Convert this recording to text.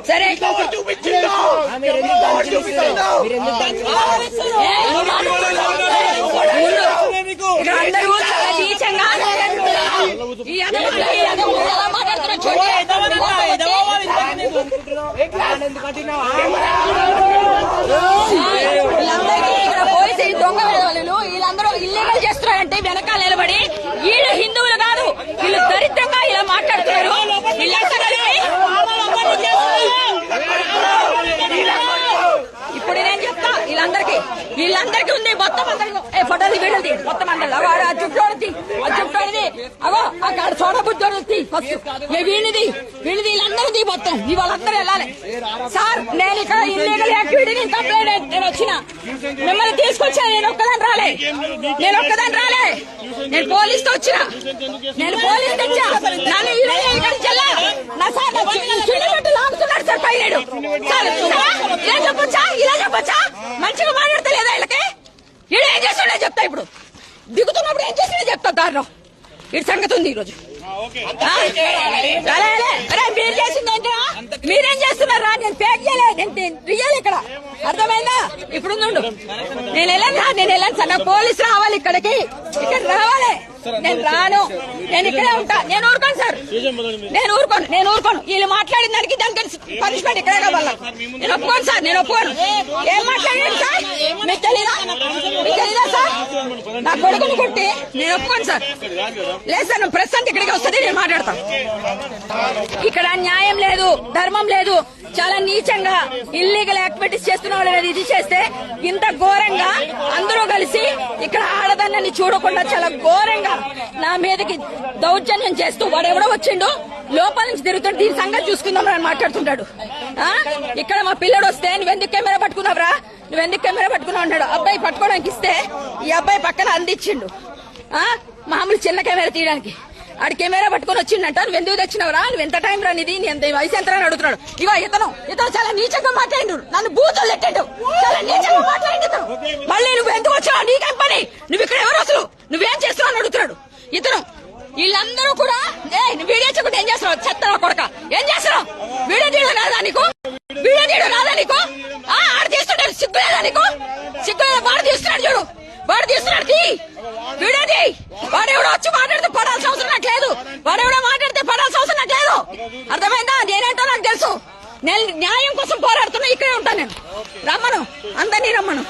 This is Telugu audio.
సరే అందరూ చాలా నీచంగా ఎలా మాట్లాడుతున్నా వీళ్ళందరికీ ఇక్కడ పోలీసు దొంగ వాళ్ళు వీళ్ళందరూ ఇల్లీగల్ చేస్తున్నారంటే వెనకాల నిలబడి వీళ్ళు హిందువులు కాదు, వీళ్ళు దరిద్రంగా ఇలా మాట్లాడుతున్నారు. ఇప్పుడు నేను చెప్తా వీళ్ళందరికీ ఉంది మొత్తం అందరికి ఫోటోలు వీడియోది మొత్తం అందరు చుట్టోడిది అవో అక్కడ చూడబుద్ధి ఫస్ట్ వీళ్ళది వీళ్ళందరిది మొత్తం వాళ్ళందరూ వెళ్ళాలి. సార్ నేను ఇక్కడ ఇల్లీగల్ యాక్టివిటీ కంప్లైంట్ నేను వచ్చిన మిమ్మల్ని తీసుకొచ్చా. నేను ఒక్కదాన్ని రాలే నేను పోలీస్ తో వచ్చిన. నేను పోలీస్ తెచ్చా. నన్ను ఇక్కడికి వెళ్ళా నా సార్ లాగుతున్నాడు సార్ పైన. ఇలా చెప్పొచ్చా మంచిగా మాట్లాడతా లేదా వీళ్ళకి? వీడు ఏం చేస్తుండే చెప్తా. ఇప్పుడు దిగుతున్నప్పుడు ఏం చేస్తుండే చెప్తా. దారిలో ఇటు సంగతి ఉంది ఈరోజు. మీరు చేసిందంటే మీరేం చేస్తున్నారా? నేను పేక్ చేయలేదు, నేను రియల్ ఇక్కడ అర్థమైందా? ఇప్పుడు నేను వెళ్ళాను సార్. నాకు పోలీసు రావాలి ఇక్కడికి, ఇక్కడ రావాలి. నేను రాను, నేను ఇక్కడే ఉంటా. నేను ఊరుకోను సార్, నేను ఊరుకోను. వీళ్ళు మాట్లాడిన దానికి దానికి పనిష్మెంట్ ఇక్కడే కావాలా? నేను ఒప్పుకోను సార్, నేను ఒప్పుకోను. ఏం మాట్లాడాను సార్? మీకు తెలీదా సార్? నా కొడుకుని కొట్టి నేను ఒప్పుకోను సార్. లేదు సార్, నువ్వు ప్రెస్ అంటే ఇక్కడికి వస్తుంది, నేను మాట్లాడతాను. ఇక్కడ న్యాయం లేదు, ధర్మం లేదు. చాలా నీచంగా ఇల్లీగల్ యాక్టివిటీస్ చేస్తున్న వాళ్ళు ఇది చేస్తే ఇంత ఘోరంగా అందరూ కలిసి ఇక్కడ ఆడదాన్ని చూడకుండా చాలా ఘోరంగా నా మీదకి దౌర్జన్యం చేస్తూ వాడెవడో వచ్చిండు లోపల నుంచి తిరుగుతుంటే దీని సంగతి చూసుకుందాం అని మాట్లాడుతుంటాడు. ఇక్కడ మా పిల్లడు వస్తే నువ్వెందుకు కెమెరా పట్టుకున్నావు అన్నాడు. అబ్బాయి పట్టుకోవడానికి ఇస్తే ఈ అబ్బాయి పక్కన అందించిండు మామూలు చిన్న కెమెరా తీయడానికి. ఆడి కెమెరా పట్టుకుని వచ్చిండంట. నువ్వు ఎందుకు తెచ్చినవరా? నువ్వు ఎంత టైం రానిది? ఎంత వయసు ఎంత అని అడుగుతున్నాడు. ఇగో ఇతను చాలా నీచంగా మాట్లాడిండు, నన్ను బూతులు నెట్టాడు, చాలా నీచంగా మాట్లాడిండు. మళ్ళీ నువ్వు ఎందుకు వచ్చావు? నీకేం పని? నువ్వు ఇక్కడ ఎవరు అసలు? నువ్వేం చేస్తున్నావు అని అడుగుతున్నాడు ఇతను. వీళ్ళందరూ కూడా నువ్వు వీడియో చెప్పుకుంటే ఏం చేస్తున్నావు? చెత్తనా కొడక, ఏం చేస్తున్నావు? వీడియో తీయడం రాదా నీకు? ఆడ తీస్తుంటాడు, సిగ్గులేదా నీకు? సిగ్గులేదా? వాడు తీస్తున్నాడు, చూడు వాడు తీస్తున్నాడు. వీడేది వాడెవడో వచ్చి మాట్లాడితే పడాల్సిన అవసరం నాకు లేదు. అర్థమైందా? నేనేంటో నాకు తెలుసు. నేను న్యాయం కోసం పోరాడుతున్నా. ఇక్కడే ఉంటాను నేను. రమ్మను, అందరినీ రమ్మను.